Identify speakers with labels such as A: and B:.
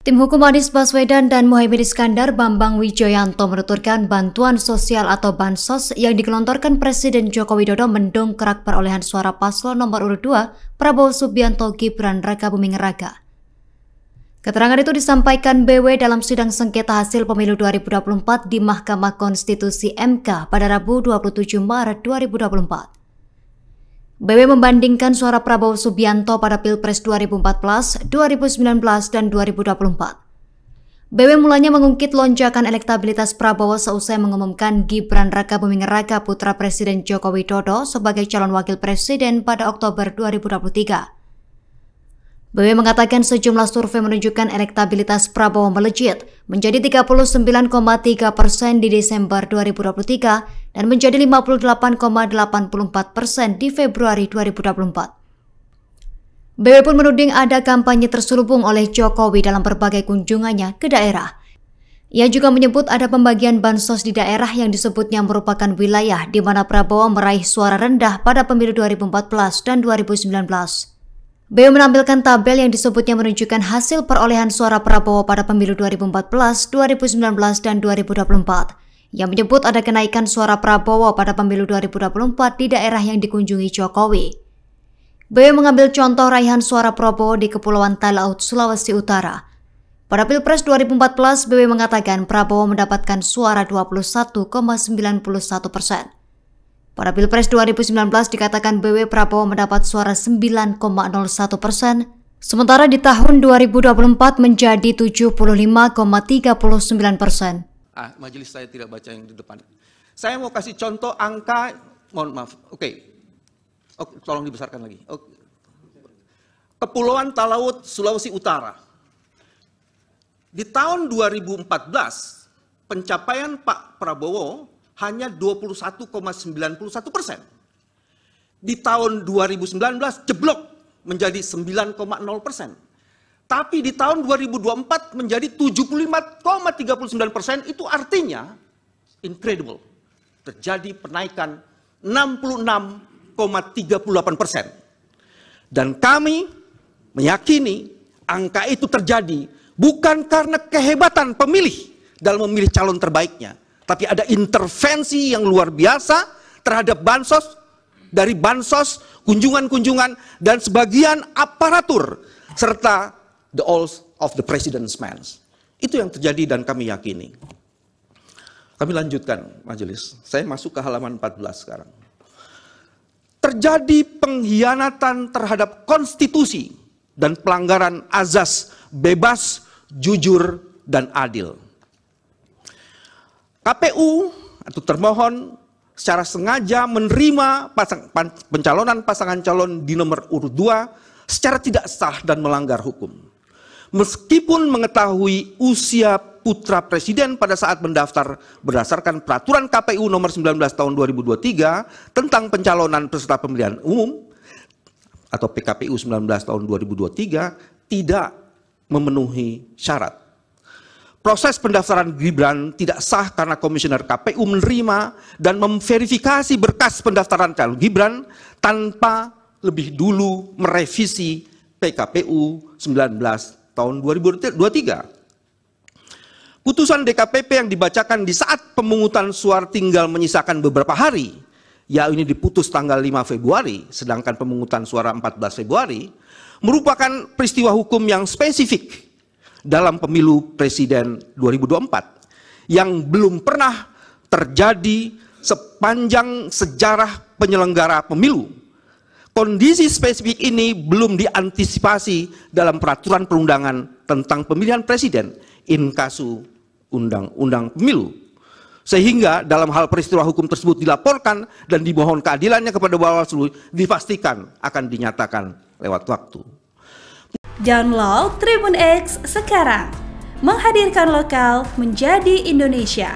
A: Tim hukum Anies Baswedan dan Muhaimin Iskandar Bambang Wijoyanto menuturkan bantuan sosial atau Bansos yang digelontorkan Presiden Joko Widodo mendongkrak perolehan suara paslon nomor urut 2 Prabowo Subianto Gibran Raka Buming Raka. Keterangan itu disampaikan BW dalam sidang sengketa hasil pemilu 2024 di Mahkamah Konstitusi MK pada Rabu 27 Maret 2024. BW membandingkan suara Prabowo Subianto pada Pilpres 2014, 2019, dan 2024. BW mulanya mengungkit lonjakan elektabilitas Prabowo seusai mengumumkan Gibran Raka Buming Raka putra Presiden Joko Widodo sebagai calon wakil presiden pada Oktober 2023. BW mengatakan sejumlah survei menunjukkan elektabilitas Prabowo melejit menjadi 39,3% di Desember 2023 dan menjadi 58,84% di Februari 2024. BW pun menuding ada kampanye terselubung oleh Jokowi dalam berbagai kunjungannya ke daerah. Ia juga menyebut ada pembagian bansos di daerah yang disebutnya merupakan wilayah di mana Prabowo meraih suara rendah pada pemilu 2014 dan 2019. BW menampilkan tabel yang disebutnya menunjukkan hasil perolehan suara Prabowo pada pemilu 2014, 2019, dan 2024, yang menyebut ada kenaikan suara Prabowo pada pemilu 2024 di daerah yang dikunjungi Jokowi. BW mengambil contoh raihan suara Prabowo di Kepulauan Talaut, Sulawesi Utara. Pada Pilpres 2014, BW mengatakan Prabowo mendapatkan suara 21,91%. Pada Pilpres 2019 dikatakan BW Prabowo mendapat suara 9,01%, sementara di tahun 2024 menjadi 75,39%.
B: Majelis saya tidak baca yang di depan. Saya mau kasih contoh angka, mohon maaf, oke, tolong dibesarkan lagi. Kepulauan Talaut, Sulawesi Utara. Di tahun 2014, pencapaian Pak Prabowo hanya 21,91%. Di tahun 2019 jeblok menjadi 9,0%. Tapi di tahun 2024 menjadi 75,39%, itu artinya incredible. Terjadi penaikan 66,38%. Dan kami meyakini angka itu terjadi bukan karena kehebatan pemilih dalam memilih calon terbaiknya, tapi ada intervensi yang luar biasa terhadap bansos, dari bansos, kunjungan-kunjungan, dan sebagian aparatur, serta the oath of the president's man. Itu yang terjadi dan kami yakini. Kami lanjutkan majelis. Saya masuk ke halaman 14 sekarang. Terjadi pengkhianatan terhadap konstitusi dan pelanggaran azas bebas, jujur, dan adil. KPU atau termohon secara sengaja menerima pencalonan pasangan calon di nomor urut 2 secara tidak sah dan melanggar hukum. Meskipun mengetahui usia putra presiden pada saat mendaftar berdasarkan peraturan KPU nomor 19 tahun 2023 tentang pencalonan peserta pemilihan umum atau PKPU 19 tahun 2023 tidak memenuhi syarat. Proses pendaftaran Gibran tidak sah karena komisioner KPU menerima dan memverifikasi berkas pendaftaran calon Gibran tanpa lebih dulu merevisi PKPU 19 tahun 2023. Putusan DKPP yang dibacakan di saat pemungutan suara tinggal menyisakan beberapa hari, ya ini diputus tanggal 5 Februari, sedangkan pemungutan suara 14 Februari, merupakan peristiwa hukum yang spesifik dalam pemilu presiden 2024 yang belum pernah terjadi sepanjang sejarah penyelenggara pemilu. Kondisi spesifik ini belum diantisipasi dalam peraturan perundangan tentang pemilihan presiden in kasu undang-undang pemilu. Sehingga dalam hal peristiwa hukum tersebut dilaporkan dan dimohon keadilannya kepada Bawaslu dipastikan akan dinyatakan lewat waktu.
C: Download Tribun X sekarang, menghadirkan lokal menjadi Indonesia.